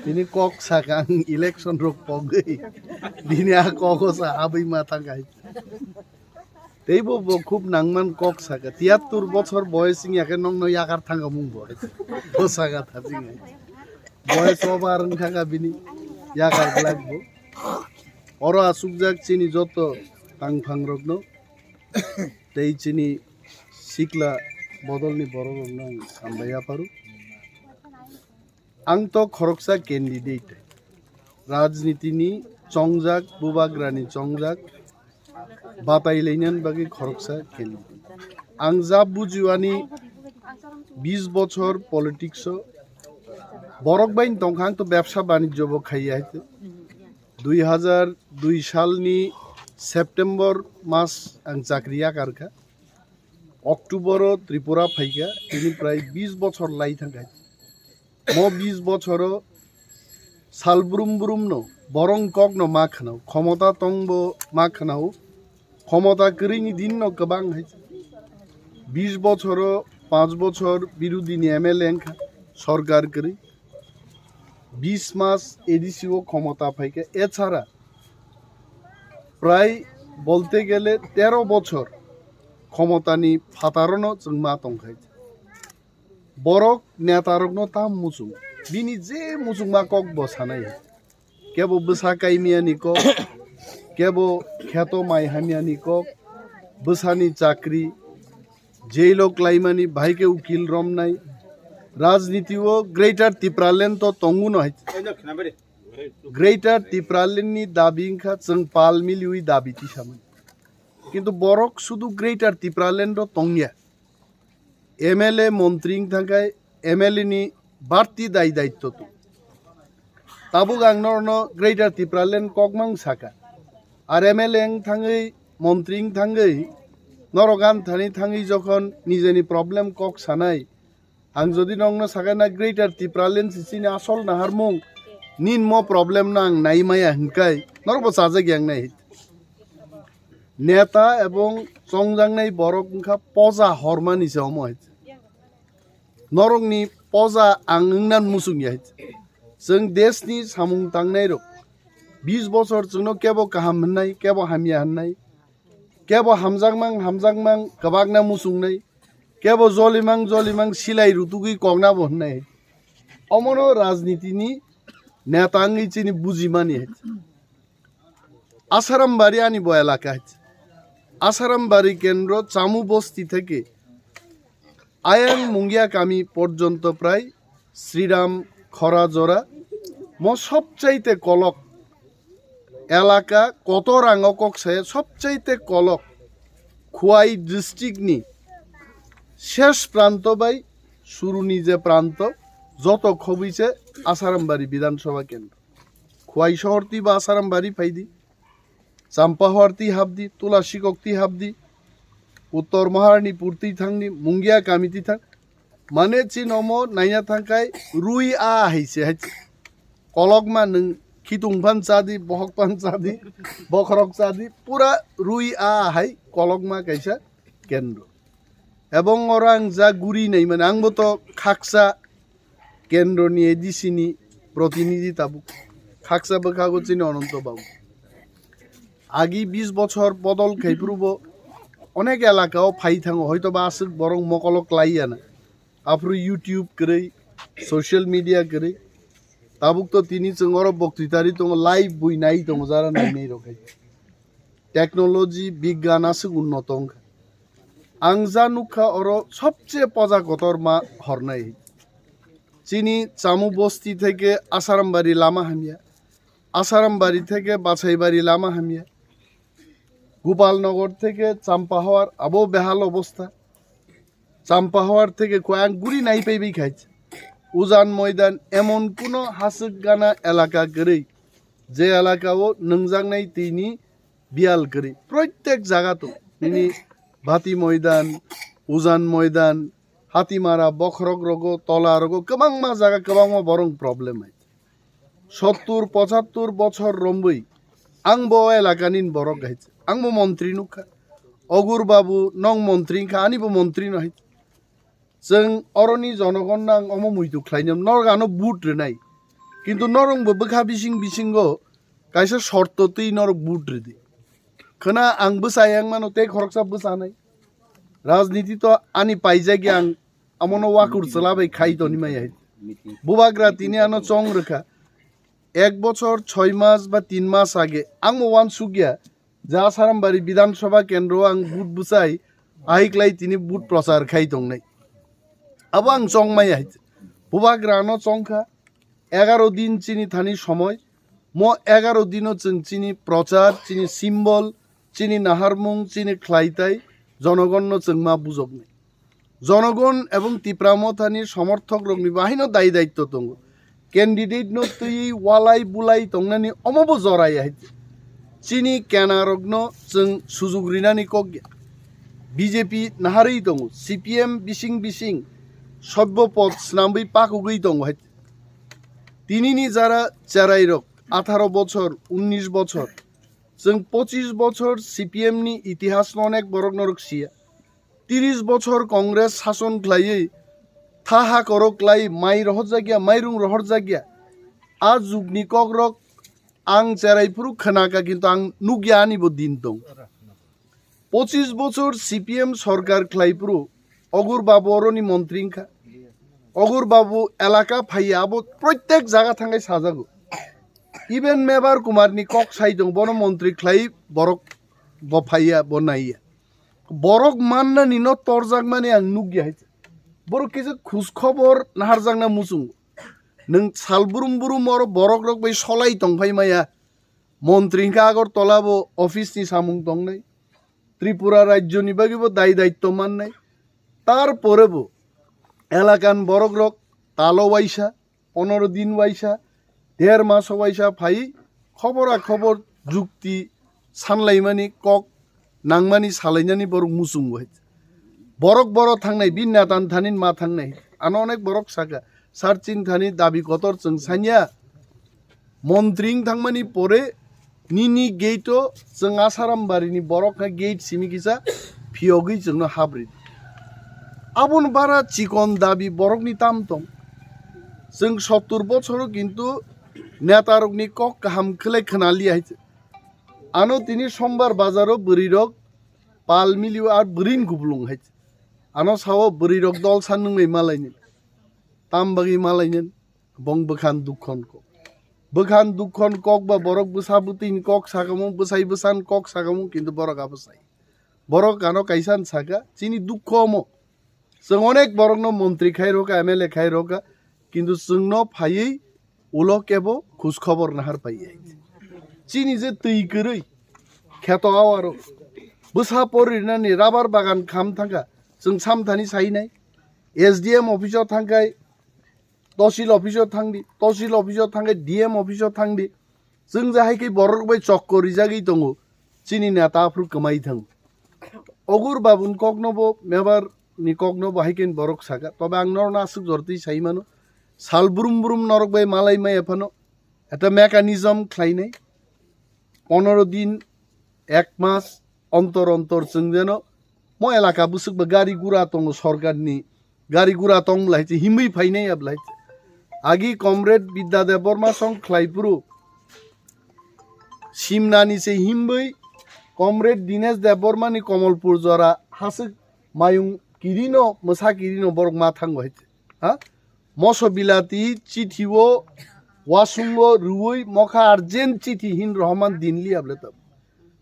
Bini kok sakang election rok pogai. Bini a kok sa abai mata gai. Teibo bo খুব নাংমান cock সাকা ৭৩ বছর বয়সিং একে নং ন ইয়াকার থাঙ্গা মুং বয়স ও সাকা থাজিং বয়স ওবার থাঙ্গা বিনি ইয়াকার লাগবো অর আসুকজাক চিনি যত পাংফাং রগ্ন তেই চিনি সিকলা বদলনি বড় রগ্ন সামবাইয়া পারু आं तो खरकसा कैंडिडेट राजनीतिनि चंगजाक बुबाग्रानि चंगजाक बातायलायनान बागै खरकसा कैंडिडेट आं जा बुजिवानि 20 बछर पलिटिक्स बरक बाइन दंखां तो व्यवसा बाणिज्य बो खाइया 2002 सालनि सेप्टेम्बर मास आं चाकरिया कारखा अक्टोबर त्रिपुरा फाइका बेनिफ्राय 20 बछर लाई थांगा mo 20 বছর সালব্রুম ব্রুম ন বরং কক ন মা খানাও ক্ষমতা তংবো মা খানাও ক্ষমতা করিনি দিন ন কবাং হয়েছে 20 বছর 5 বছর বিরোধী এমএলএ সরকার করি 20 মাস এডিসিও ক্ষমতা পাইকে এছাড়া প্রায় বলতে গেলে 13 বছর ক্ষমতানি ফাতারনো जों मा तंखायছে borok netarokno tam musung bini je musung ma kok bosanai kebo besakai miani kok kebo kheto mai hamiani kok besani chakri jailo klaimani bhaike ukil romnai राजनीति वो ग्रेटर तिप्रालेन तो तंगु न ग्रेटर तिप्रालेन नि दाबी खा जों पाल मिलिउइ दाबी तिसामोन किन्तु borok शुधु ग्रेटर तिप्रालेन रो तंगिया एमएलए मंत्री थाकाय एमएलए नि बाड़ती दाय दायित्व तो ताबुक आंनो ग्रेटर तिप्रालेन ककमां साका और एमएलए थांगै मंत्री थांगै नरगान थानी थांगै जखन निजेनि प्रब्लेम कक सानाय आं जदि नंनो साकाना ग्रेटर तिप्रालेन सिसिनि आसल नाहारमुं निन मो प्रब्लेम ना आं नायमाया हंकाय नरबो साजे ग्यां नाय नेता एवं चंगजांनाय बरक खा पजा हरमानि सावमो नरंनि पजा आंनान मुसुंगिया जों देशनि सामुं तांनाय र 20 बछर जोंनो केबो गाहाम होननाय केबो हामिया होननाय केबो हामजांमां गोबांना मुसुंनाय केबो जलिमां सिलाय रुतुगै कगनाबो होननाय अमनो राजनीतिनि नेतांगै चिनि बुजिमानि आसारामबारि आनि बय एलाका आसारामबारि केंद्र चामु बस्ती থেকে आयां मुंगिया कामी पर्यन्त प्राय श्रीराम खराजरा म सबचाइते कलक एलाका कत रांग कक्साय सबचाइते कलक खुवाई डिस्ट्रिक्टनि शेष प्रांत बाय शुरुनि जे प्रांत যত खबिसे आसारामबारि विधानसभा केंद्र खुवाई शहरती बा आसारामबारि फाइदी चाम्पाहारती हाबदी तुलासीकक्ति हाबदी उत्तर महारानी पूर्ति थांगनी मुंगिया कामिति थां माने चिनमो नायना थांखाय रुई आ हाइसे कलकमा नों खितुंफान चादी बहकपान चादी बखरक चादी पूरा रुई आ हाइ कलकमा कैसा केंद्र एवं orang जा गुरी नहीं माने आंबो तो खाकसा केंद्रनि एडिसिनि प्रतिनिधि ताबु खाकसा बखागो चिनि अनंत बाबु आगे 20 বছর बदल खाइप्रुबो अनेक एलाकाओ फाइ थाङो हयतो बा आसुक बरं मकलक लाइयाना आफ्रु यूट्यूब करै सोशल मीडिया करै ताबुक तो तिनी चंगर बक्तृतारि दङ लाइभ बुइ नाइ दङ जारा नाइ रखाय टेक्नोलॉजी विज्ञान आसुक उन्नत आं जा नुखा अर सबचेয়ে पजागतर मा हरनाय चिनी चामु बस्ती থেকে आसारामबारि लामा हामिया आसारामबारि থেকে बाछाइबारि लामा हामिया गोपालनगर থেকে চাম্পাহাওয়ার আবো বেহাল অবস্থা চাম্পাহাওয়ার থেকে কয়েক গুড়ি নাই পাইবি খাইছে উজান ময়দান এমন কোনো হাসুক গানা এলাকা গড়ে যে এলাকাও নংজাংনাই তিনি বিয়াল করে প্রত্যেক জায়গা তো তিনি ভাতি ময়দান উজান ময়দান হাতিমারা বখরক রগ তলা রগ গোबां मा জায়গা गोबां मा বরং প্রবলেম হয় 70-75 বছর রম্বই आंबो एलाकानि बरक गाइছে आंबो मंत्री नुखा अगुर बाबू नंग मंत्री खा आनिबो मंत्री नहाय जों अरनि जनगण नां अम मुइतु ख्लाइनम नरगानो बुट रेनाय কিন্তু নরংबो बोखा बिसिं बिसिंगो कायसा शर्त तै नरक बुट रेदि खना आं बोसायां मानो ते खरकसा बोसानाय राजनीति तो आनी पाइजागि आं अमनो वाकुर चलाबाय खाइ तो निमाय बुबाग्रा तिनि आनो चंग रेखा 1 বছর 6 মাস বা 3 মাস আগে आं वान सुगिया जा आसारामबारि विधानसभा केन्द्र आं बुट बुसाय आइक्लाय तिनि बुट प्रचार खाइ दंनाय अब आं चंगमाय बुबाग्रानो चंखा 11 दिन चिनी थानी समय म 11 दिनो जों चिनी प्रचार चिनी सिम्बल चिनी नाहारमुं चिनी ख्लाइताय जनगणनो जों मा बुजबनाय जनगण एवं तिप्रामो थानी समर्थक रंनि बाहिनो दाय दायित्व दङ कैंडिडेट नो तुई वालाई बुलाई तंगनानि अमबो जराय चिनी केनारगनो जों सुजुग्रिनानि कग्या बीजेपी नाहारै दङ सीपीएम बिसिं बिसिं सब्ब पद स्नाम्बै पाकुगै दङ तिनिनि जारा चेराइरक 18 বছর 19 বছর जों 25 বছর सीपीएम नि इतिहास अनेक बरक नरक सिया 30 বছর कांग्रेस शासन ख्लायै थाहा करकलाई माइ रहर जागिया माइरुं रहर जागिया आ जुगनि कग्रक आं चेराइफुरु खोनाका किन्तु आं नुगियानिबो दिन दं 25 বছর सीपीएम सरकार ख्लाइफुरु अगुर बाबुरनि मन्त्रीखा अगुर बाबू एलाका फाइया अब प्रत्येक जागा थांगाय साजागो इवेन मेबार कुमारनि कक साइ दं बन मन्त्री ख्लाइ बरक बफाइया बनाइया बरक माननानि न तरजाक माने आं नुगिया बरक केजे खुस खबर नाहारजांना मुसुं नों सालबुरुम बुरुम और बरक रक बै सलाय दंफाय माया मन्त्रीखा आगर तलाबो अफिसनि सामुं दंनाय त्रिपुरा राज्यनि बागिबो दाय दायित्व माननाय तारपरेबो एलाकान बरक रक तालो वाइसा 15 दिन वाइसा 1.5 मास वाइसा फाइ खबरा खबर जुक्ति सानलायमानि कक नांमानि सालायनानि बरक मुसुं बरक बरक थांनाय बिन्नातान थानिन मा थांनाय आनो अनेक बरक साका सारचिन थानि दाबि कतर जों सानिया मन्त्रीं थांमानि परे निनि गेटो जों आसारामबारिनि बरकना गेट सिमिकिसा फियोगै जोंनो हाब्रि आबन बारा चिकन दाबि बरकनि ताम दं जों 70 বছর किन्तु नेतारकनि कक गाहाम खोलाय खोनालिया आनो तिनि सोमबार बाजारो बोरिरक पाल मिलिउ आर बोरिन गुबलुं आनो सावो बोरिरक दल सानुङै मालायनि तामबागि मालायनि बं बखान दुखन कक बा बरक बसाबुतिन कक सागामु बसाइ बसान कक सागामु किन्तु बरक आबसाइ बरक आनो काइसान सागा चिनि दुखमो जों अनेक बरकनो मन्त्री खाइरका एमएलए खाइरका किन्तु जोंनो फायै उलो केबो खुस खबर नाहार पाइयै चिनि जे तैगोरै खेत आवारो बोसा परिनानि राबार बागान खाम थांगा जों सामथानि साइनाय एसडीएम अफिसाव थांगाय तहसिल अफिसाव थांदि तहसिल अफिसाव थांगाय डीएम अफिसाव थांदि जों जाहायकै बरक बाय चक्करि जागै दङ चिनि नेताफोर कमाइ थां अगुर बाबुन ककनबो मेबार नि ककनबो हायकेन बरक सागा तबे आं नरना आसुक जरति साइमानो साल बुरुम बुरुम नरक बाय मालाय माय एफानो एटा मेकानिजम ख्लाइनाय 15 दिन 1 मास अंतर अंतर जों जेन म एलाका बुसुक गाड़ी गुरा दङ सरकारनि गाड़ी गुरा दं लाइचे हिमै फाइनाय आबलाय आगि कमरेड विद्या देबबर्मा सं ख्लाइपुरु सिमनानि से हिमै कमरेड दिनेश देबबर्मानि कमलपुर जरा हासुक मायुं किरिनो मसा किरिनो बरक मा थांगो हा मसो बिलाती चिठिवो वासुंगो रुवै मखा अर्जेंट चिठी हिन रहमान दिनलि आबले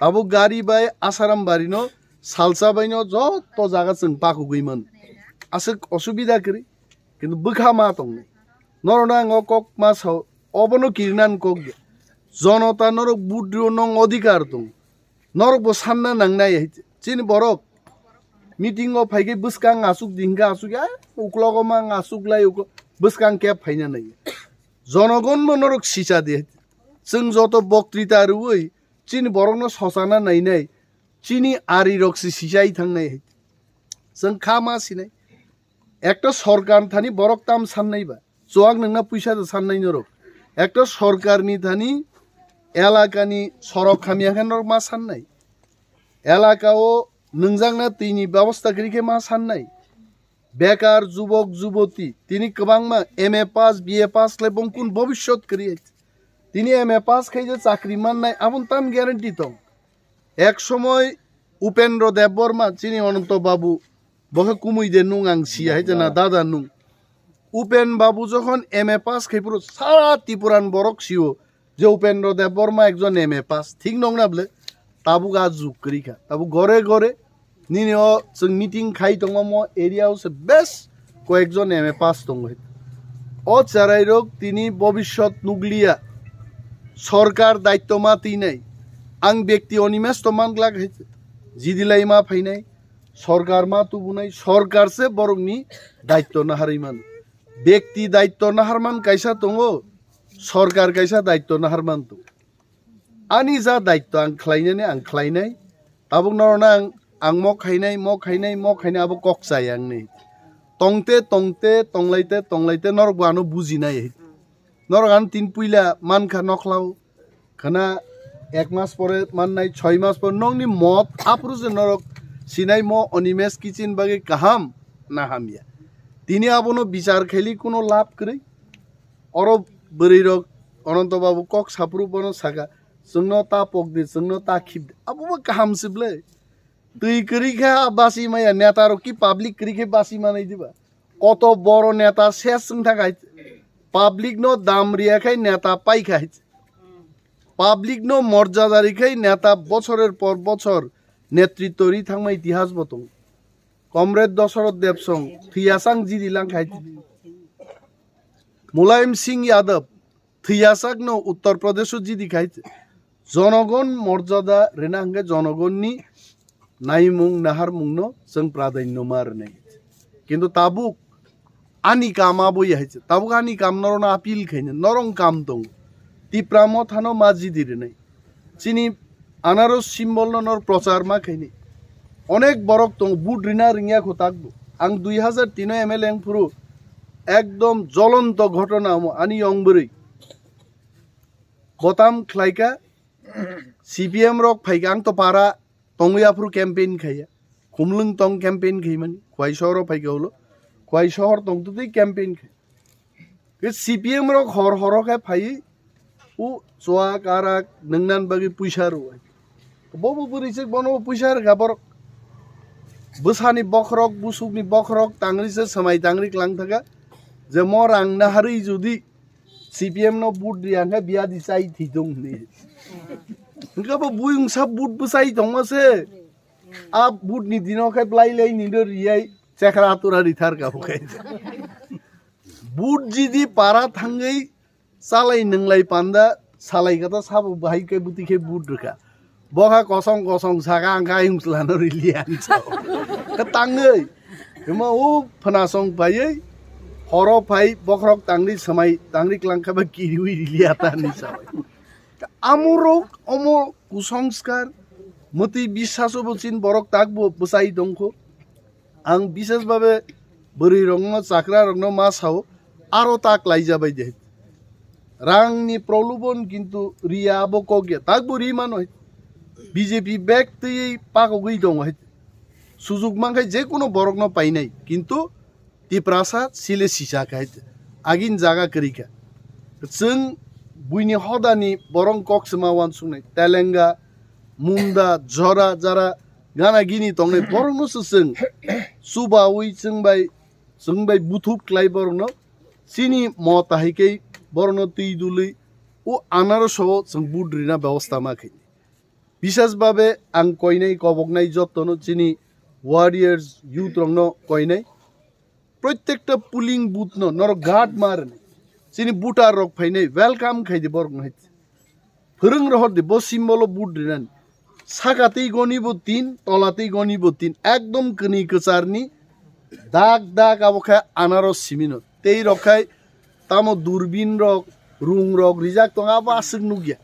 ताबो गाड़ी बाय आसारामबारिनो सालसा बायनो जत जागा जों पाकु गैमोन आसुक असुबिदा करि किन्तु बोखा मा दं नरनांग कक मासाव अबनो किरनान कक जनता नरक बुद्रियो नंग अधिकार दं नरक बो सानना नांनाय चिन बरक मीटिंग of फाइगे बुसकां आसुक दिंगा आसुक या उक्लगमा आसुक लाय बुसकां केप फाइना नै जनगण मनरक सिसा दे जों जत बक्तृता रुवै चिन बरकनो ससाना नायनाय चिनि आरि रक्सि सिसाइ थांनाय जों खामा सिनाय একটা সরকার থানি বরক তাম সাননাইবা চোয়াক नोंना पैसा साननाय नरक একটা সরকারনি থানি এলাকানি সড়ক খামিयाखान मा साननाय एलाकाओ नोंजांना दैनि व्यवस्था करिके मा साननाय বেকার যুবক যুবতী তিনি কবাংমা MA pass BA pass Lebong কোন ভবিষ্যৎ করিয়েছে তিনি MA পাস খাই যে চাকরি মান নাই আমন তাম গ্যারান্টি তো এক সময় উপেন্দ্র দেববর্মা চিনি অনন্ত বাবু বহে কুমুই দে নুং আং সিয়া হয়েছে না দাদা নুং উপেন বাবু যখন MA পাস খাই পুরো সারা ত্রিপুরান বরক সিও যে উপেন্দ্র দেববর্মা একজন MA পাস ঠিক নং না বলে তাবু গা যুগ করি খা তাবু ঘরে ঘরে নিনিও जों মিটিং খাই দङ म এরিয়াও সে বেশ কয়েকজন MA পাস দङ ও চারাই রোগ তিনি ভবিষ্যৎ নুগলিয়া সরকার দায়িত্ব মা তি নাই আং ব্যক্তি অনিমেষ তো মান লাগ হয়েছে জিদিলাই মা ফাইনাই সরকার মা তুবু নাই সরকার সে বরংনি দায়িত্ব নাহারি মান ব্যক্তি দায়িত্ব নাহার মান কাইসা দङ সরকার কাইসা দায়িত্ব নাহার মান তো আনি যা দায়িত্ব আং খ্লাইনানে আং খ্লাইনাই তাবুক নরনা आं मग खायनाय आबो कक जाय आं नै तंते तंलायते नरक बानो बुजिनाय नरक आन तीन पुइला मानखा नखलाव खाना एक मास परे माननाय 6 मास पर नंगनि मत आपरु जे नरक सिनाय म अनिमेश किचिन बागे काहाम ना हामिया तिनी आबोनो बिचार खेली कोनो लाभ करै अरो बोरै रक अनंत बाबू कक साप्रु बनो सागा जोंनो ता पगदि जोंनो ता खिब आबो काहाम सिबले তুই করিখা বাসি মাইয়া নেতারও কি পাবলিক করিখে বাসি মানাই দিবা কত বড় নেতা শেষ থাকাই পাবলিক নো দাম রিয়াখাই নেতা পাই খাইছে পাবলিক নো মর্যাদা রেখাই নেতা বছরের পর বছর নেতৃত্বরি থাকমা ইতিহাস বতং কমরেড দশরথ দেবসং থিয়াসাং জিদিলাং খাইছে মুলায়ম সিং यादव থিয়াসাক নো উত্তর প্রদেশও জিদি খাইছে জনগণ মর্যাদা রেনাঙ্গে জনগণনি नाइमुं नाहार मुंगनो जों प्राधान्य मार नहीं किंतु ताबुक आनी काम आबो याइছে ताबुक आनी काम नरना आपिल खाइने नरं काम दं तिप्राम थानो माजी दिरे नहीं चिनी आनारस सिम्बल नर प्रचार मा खाइने अनेक बरक दं बुट रिना रिंगिया खताकबो आं 2003 MLA पुरो एकदम ज्वलंत घटना आनी अंबरै बताम ख्लाइका CPM रक फाइका आं तो पारा तंगयापुर कैंपेन खाया खुमलुंग तंग कैंपेन खाइमानी खुवाई शहर फाइका हलो खुवाई शहर तंग तो कैंपेन खाई CPM रक हर हर खाय फाइ उ चोआ कारा नंगनान बागे पैसा रुवाय बबो बुरिसे बनो पैसा गाबर बसानि बखरक बुसुकनि बखरक तांग्रिसे समाय तांग्रि क्लां थाका जे म रां नाहारि जुदि CPM नो बुट दियांगा बिया दिसाइ थिदों नि इनका बुइं सब बुट बसाई दंगसे आप बुट नि दिनो खाय ब्लाइलै निदर रियाय चेखरा तुरा रिथार का खाय बुट जिदि पारा थांगै सालाय नंलाय पान्दा सालाय गता साब बाहाय के बुति के बुट रखा बहा कसं कसं सागा आंगा हिंसलानो रिलियान का तांगै कमा ओ फनासं पायै हरो फाइ बखरक तांग्रि समाय तांग्रि क्लांखाबा किरिवि रिलियाता नि साबाय আমরক অম কুসংস্কার মতি বিশ্বাস বচিন বরক তাক বসাই দংখ আং বিশেষভাবে বরি রংনো চাকরা রংনো মা সাও আরো তাক লাই যাবাই দে রাংনি প্রলোভন কিন্তু রিয়া বকগে তাক বরি মান হয় বিজেপি ব্যক্তি পাকগই দং হয় সুযোগ মাংখাই যে কোনো বরকনো পাই নাই কিন্তু টিপ্রাসা সিলে সিসা খাই আগিন জায়গা করিকা जों बुइनि हदानि बरं कक्समा वान सुनाय तेलेंगा मुंदा जरा जरा गाना गिनि तंगनै बरंनो जों सुबावै जोंबाय बुथुब क्लाइ बरंनो सिनि मताहिकै बरंनो तै दुलै ओ आनारसो जों बुद्रिना व्यवस्था माखै विशेष भाबे आं कयनाय कबकनाय जतनो चिनि वारियर्स युथ रंनो कयनाय प्रत्येकटा पुलिंग बुथनो नर गाट मारने चिनी बुटार रक फाइनाय वेलकाम खाइदे बरक नाय फोरों रहर दे बो सिम्बल बुट दिनान साकातै गनिबो 3 तलातै गनिबो 3 एकदम कनि कचारनि दाग दाग आबखा आनारस सिमिनो तेई रखाय तामो दूरबीन रक रुं रक रिजाक तंगा बासुक नुगिया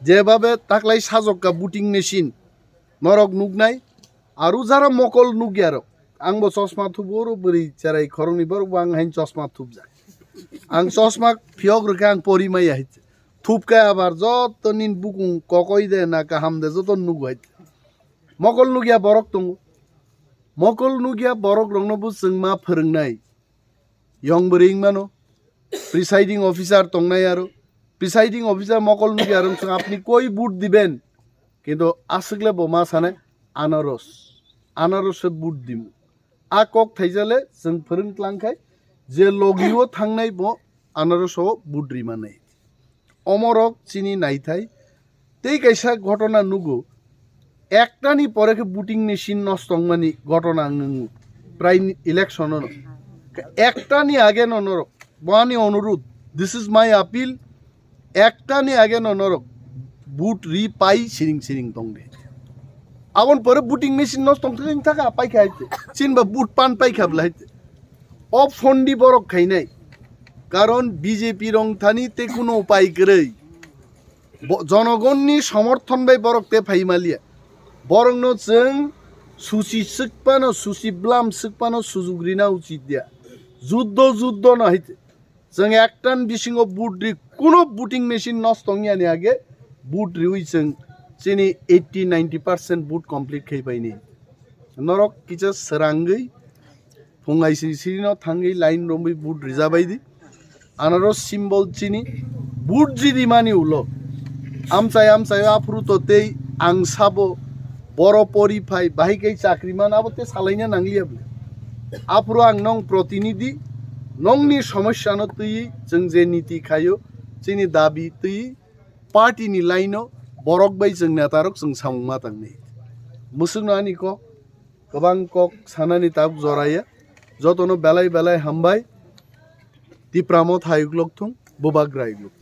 जेभाबे ताकलाय साजक्का बुटिं मेशिन नरक नुगनाय आरु जारा मकल नुगिया रक आंबो चश्मा थुबोरो बोरै चाराय खरंनि बरक आं हाइन चश्मा थुबजा आं चश्मा फियक रखा आं परिमाय हाइच थुबका आबार जतनिन बुकुं ककय दे ना काहाम दे जतन नुगय मकल नुगिया बरक दङ मकल नुगिया बरक रंगनबो जों मा फोरोंनाय यं बोरिं मानो প্রিসাইডিং অফিসার তংনাই আরো প্রিসাইডিং অফিসার মকল নুকি আর আপনি কই বুট দিবেন কিন্তু আসলে বোমা সানে আনারস আনারসে বুট দিম আ কক থাইজালে जों फोरोंख्लांखाय যে লগিও থাংনাই ব আনারসও বুট রিমানাই অমরক চিনি নাইথাই তেই কাইসা ঘটনা নুগো একটানি পরে বুটিং মেশিন নষ্টংমানি ঘটনা প্রায় ইলেকশন একটানি আগে নরক বানি অনুরোধ দিস ইজ মাই আপিল একটানি আগে নরক বুট রি পাই সিরিং সিরিং দং দে আবন পরে বুটিং মেশিন নষ্টং থাকা পাই খাইতে চিনবা বুট পান পাই খাবলাইতে অফ ফন্ডি বরক খাই নাই কারণ বিজেপি রং থানি তে কোনো উপায় করে জনগণনি সমর্থন বাই বরক তে ফাইমালিয়া বরং जों সুচি সিকপানো সুচি ব্লাম সিকপানো সুজুগ্রিনা উচিত দিয়া যুদ্ধ যুদ্ধ নহিতে जों একটান বিশিং বুট রি কোনো বুটিং মেশিন নষ্টংয়ানি আগে বুট রিউই जों চিনি 80-90% বুট কমপ্লিট খাই পাইনি নরক কিছা সরাঙ্গই फुंगाई सिरिनो थांगई लाइन रंबई बुट रिजाबायदि आनारस सिम्बल चिनी बुट जिदि मानि उलो आमचाय आमचाय आफ्रु तोतेई आं साबो बरो परिफाय बाहिकै चाकरिमान आबते सालायना नांगलियाबले आफ्रु आं नं प्रतिनिधि नंनि समस्या न तुई जों जे नीति खायो चिनि दाबि तुई पार्टीनि लाइनो बरक बाय जों नेतारक जों सामुमा तांनै मुसुंनानि को गोबां कक सानानि ताब जराया যতনো বেলায় বেলায় হামবাই তি প্রামত হাইগুলোক থং বোবাগ্রাইগুলোক